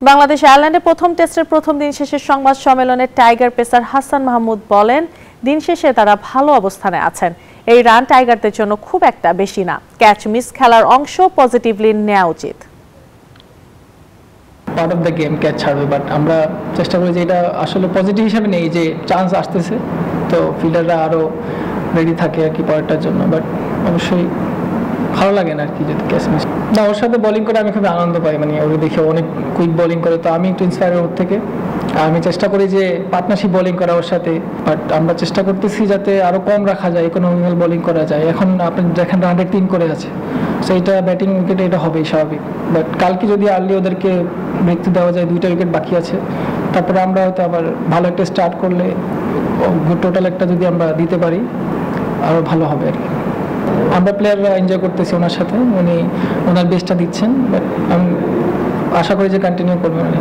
বাংলাদেশ আয়ারল্যান্ডে প্রথম টেস্টের প্রথম দিন শেষে সংবাদ সম্মেলনে টাইগার পেসার হাসান মাহমুদ বলেন, দিন শেষে তারা ভালো অবস্থানে আছেন। এই রান টাইগারদের জন্য খুব একটা বেশি না। ক্যাচ মিস খেলার অংশ পজিটিভলি নেওয়া উচিত। Part of the game catch ছাড়বে, বাট আমরা চেষ্টা করি যে এটা আসলে পজিটিভ হিসাবে নেই যে চান্স আসতেছে, তো ফিল্ডাররা আরও রেডি থাকে আর কি পরেরটার জন্য। বাট অবশ্যই ভালো লাগে না আর কি যদি ক্যাচ মিস না। ওর সাথে বোলিং করে আমি খুব আনন্দ পাই, মানে ওকে দেখে অনেক কুইক বোলিং করে, তো আমি একটু ইন্সপায়ার ওর থেকে। আমি চেষ্টা করি যে পার্টনারশিপ বোলিং করা ওর সাথে, বাট আমরা চেষ্টা করতেছি যাতে আরও কম রাখা যায়, ইকোনমিক্যাল বোলিং করা যায়। এখন আপনি দেখেন 103 করে আছে, সেইটা ব্যাটিং উইকেটে এটা হবেই স্বাভাবিক। বাট কালকে যদি আর্লি ওদেরকে মৃত্যু দেওয়া যায়, 2টা উইকেট বাকি আছে, তারপরে আমরা হয়তো আবার ভালো একটা স্টার্ট করলে টোটাল একটা যদি আমরা দিতে পারি আরও ভালো হবে আর কি। আমরা প্লেয়াররা এনজয় করতেছি ওনার সাথে, উনি ওনার বেস্টটা দিচ্ছেন, বাট আমি আশা করি যে কন্টিনিউ করবেন উনি।